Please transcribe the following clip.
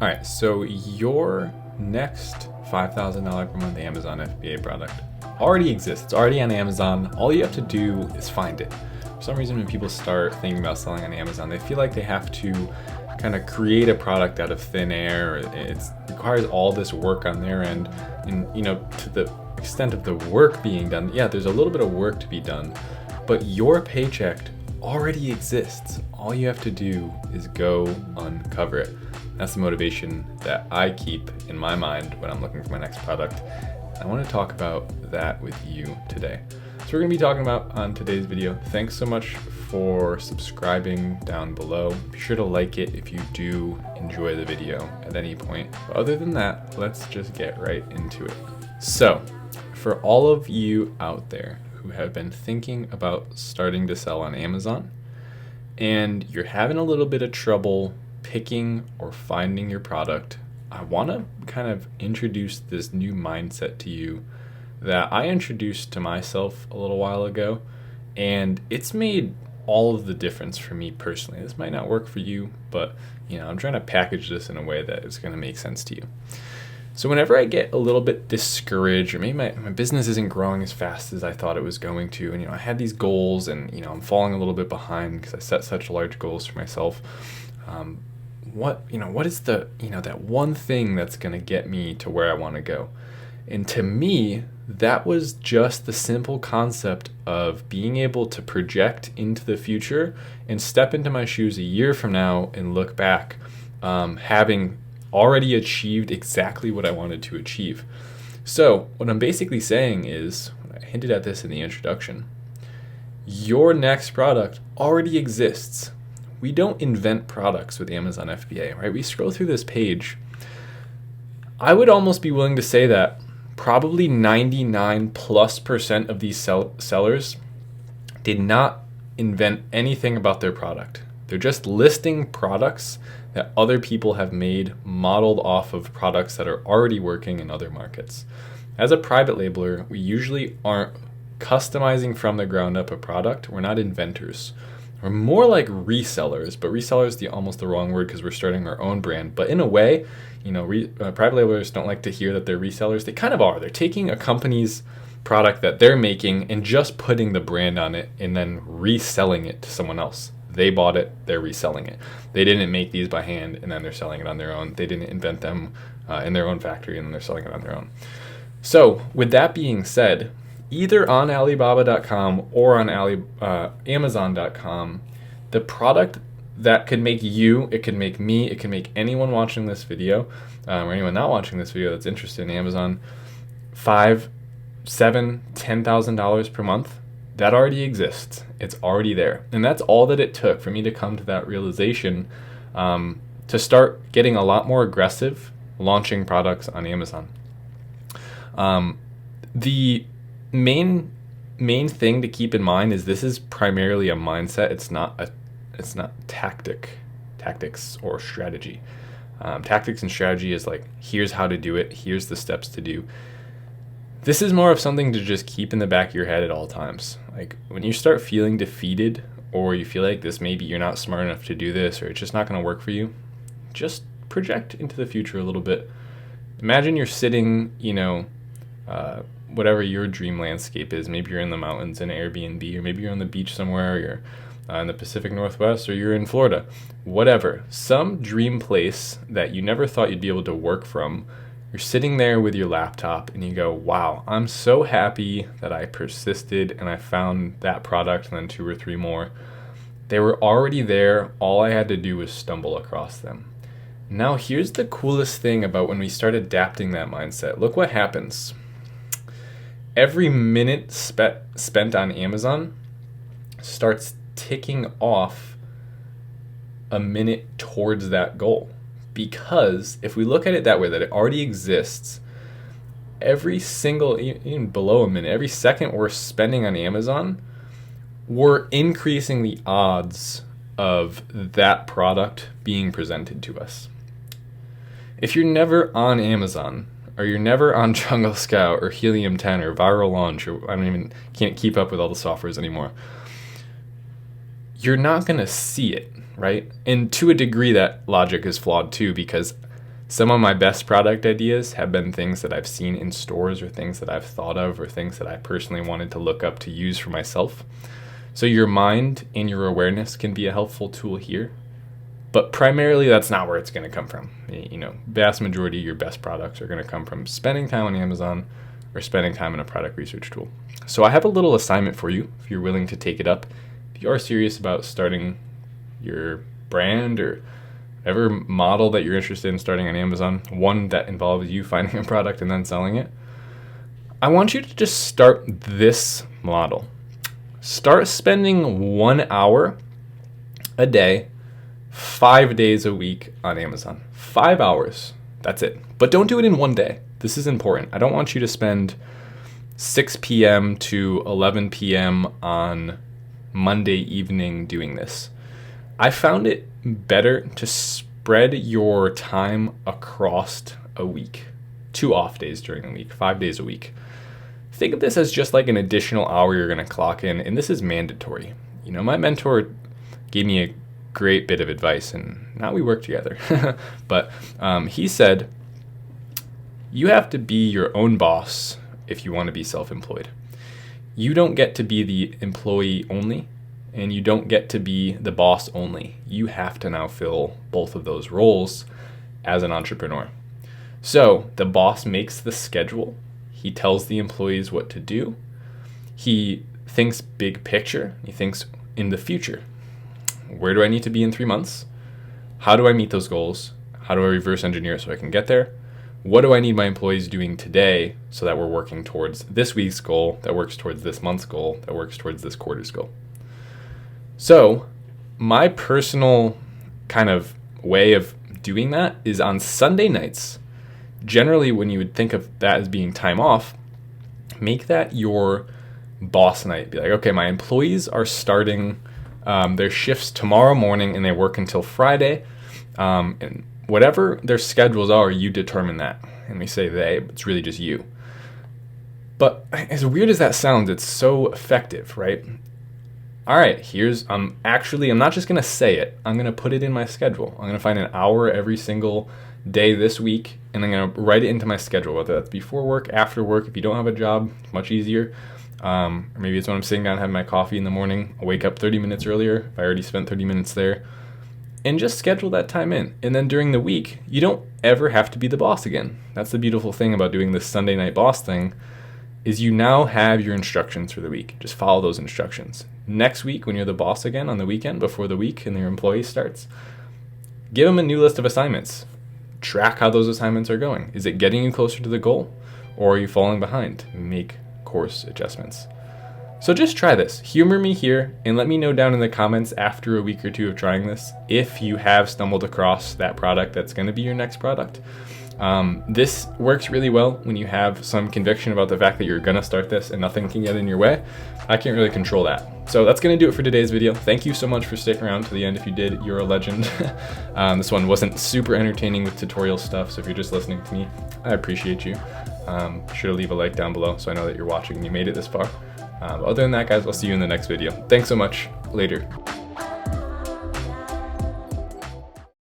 All right, so your next $5,000 per month Amazon FBA product already exists. It's already on Amazon. All you have to do is find it. For some reason, when people start thinking about selling on Amazon, they feel like they have to kind of create a product out of thin air. It requires all this work on their end. And, to the extent of the work being done, yeah, there's a little bit of work to be done, but your paycheck already exists. All you have to do is go uncover it. That's the motivation that I keep in my mind when I'm looking for my next product. I want to talk about that with you today. So we're going to be talking about on today's video. Thanks so much for subscribing down below. Be sure to like it if you do enjoy the video at any point. But other than that, let's just get right into it. So for all of you out there who have been thinking about starting to sell on Amazon and you're having a little bit of trouble picking or finding your product, I want to kind of introduce this new mindset to you that I introduced to myself a little while ago, and it's made all of the difference for me personally. This might not work for you, but I'm trying to package this in a way that is going to make sense to you. So whenever I get a little bit discouraged, or maybe my business isn't growing as fast as I thought it was going to, and I had these goals, and I'm falling a little bit behind because I set such large goals for myself. What is the that one thing that's going to get me to where I want to go? And to me, that was just the simple concept of being able to project into the future and step into my shoes a year from now and look back, having already achieved exactly what I wanted to achieve. So what I'm basically saying is, I hinted at this in the introduction, your next product already exists. We don't invent products with Amazon FBA, right? We scroll through this page. I would almost be willing to say that probably 99+% of these sellers did not invent anything about their product. They're just listing products that other people have made, modeled off of products that are already working in other markets. As a private labeler, we usually aren't customizing from the ground up a product. We're not inventors. We're more like resellers, but reseller is almost the wrong word because we're starting our own brand. But in a way, private labelers don't like to hear that they're resellers. They kind of are. They're taking a company's product that they're making and just putting the brand on it and then reselling it to someone else. They bought it, they're reselling it. They didn't make these by hand and then they're selling it on their own. They didn't invent them in their own factory and then they're selling it on their own. So with that being said, either on Alibaba.com or on Amazon.com, the product that could make you, it could make me, it could make anyone watching this video, or anyone not watching this video that's interested in Amazon, $5,000, $7,000, $10,000 per month, that already exists. It's already there. And that's all that it took for me to come to that realization, to start getting a lot more aggressive launching products on Amazon. The main thing to keep in mind is this is primarily a mindset. It's not tactics or strategy. Tactics and strategy is like, here's how to do it, here's the steps to do. This is more of something to just keep in the back of your head at all times. Like when you start feeling defeated, or you feel like maybe you're not smart enough to do this, or it's just not going to work for you, just project into the future a little bit. Imagine you're sitting, whatever your dream landscape is. Maybe you're in the mountains in an Airbnb, or maybe you're on the beach somewhere, or you're in the Pacific Northwest, or you're in Florida. Whatever. Some dream place that you never thought you'd be able to work from. You're sitting there with your laptop and you go, wow, I'm so happy that I persisted and I found that product and then 2 or 3 more. They were already there. All I had to do was stumble across them. Now, here's the coolest thing about when we start adapting that mindset. Look what happens. Every minute spent on Amazon starts ticking off a minute towards that goal. Because if we look at it that way, that it already exists, every single, even below a minute, every second we're spending on Amazon, we're increasing the odds of that product being presented to us. If you're never on Amazon, or you're never on Jungle Scout or Helium 10 or Viral Launch, or can't keep up with all the softwares anymore, you're not going to see it, right? And to a degree, that logic is flawed too, because Some of my best product ideas have been things that I've seen in stores or things that I've thought of or things that I personally wanted to look up to use for myself. So your mind and your awareness can be a helpful tool here, but primarily that's not where it's going to come from. You know, vast majority of your best products are going to come from spending time on Amazon or spending time in a product research tool. So I have a little assignment for you if you're willing to take it up. If you are serious about starting your brand or whatever model that you're interested in starting on Amazon, one that involves you finding a product and then selling it, I want you to just start this model. Start spending 1 hour a day, 5 days a week on Amazon. 5 hours. That's it. But don't do it in one day. This is important. I don't want you to spend 6 p.m. to 11 p.m. on Monday evening doing this. I found it better to spread your time across a week. 2 off days during the week, 5 days a week. Think of this as just like an additional hour you're going to clock in, and this is mandatory. You know, my mentor gave me a great bit of advice, and now we work together. But he said, you have to be your own boss if you want to be self-employed. You don't get to be the employee only, and you don't get to be the boss only. You have to now fill both of those roles as an entrepreneur. So the boss makes the schedule. He tells the employees what to do. He thinks big picture. He thinks in the future. Where do I need to be in 3 months? How do I meet those goals? How do I reverse engineer it so I can get there? What do I need my employees doing today so that we're working towards this week's goal, that works towards this month's goal, that works towards this quarter's goal? So my personal kind of way of doing that is on Sunday nights. Generally, when you would think of that as being time off, make that your boss night. Be like, okay, my employees are starting their shifts tomorrow morning and they work until Friday. And whatever their schedules are, you determine that. And we say they, but it's really just you. But as weird as that sounds, it's so effective, right? All right, I'm not just going to say it. I'm going to put it in my schedule. I'm going to find an hour every single day this week, and I'm going to write it into my schedule, whether that's before work, after work. If you don't have a job, it's much easier. Or maybe it's when I'm sitting down having my coffee in the morning. I'll wake up 30 minutes earlier if I already spent 30 minutes there. And just schedule that time in. And then during the week, you don't ever have to be the boss again. That's the beautiful thing about doing this Sunday night boss thing, is you now have your instructions for the week. Just follow those instructions. Next week, when you're the boss again on the weekend before the week and your employee starts, give them a new list of assignments. Track how those assignments are going. Is it getting you closer to the goal, or are you falling behind? Make course adjustments. So just try this. Humor me here and let me know down in the comments after a week or two of trying this if you have stumbled across that product that's going to be your next product. This works really well when you have some conviction about the fact that you're going to start this and nothing can get in your way. I can't really control that. So that's going to do it for today's video. Thank you so much for sticking around to the end. If you did, you're a legend. This one wasn't super entertaining with tutorial stuff, so if you're just listening to me, I appreciate you. Be sure to leave a like down below so I know that you're watching and you made it this far. Other than that, guys, I'll see you in the next video. Thanks so much. Later.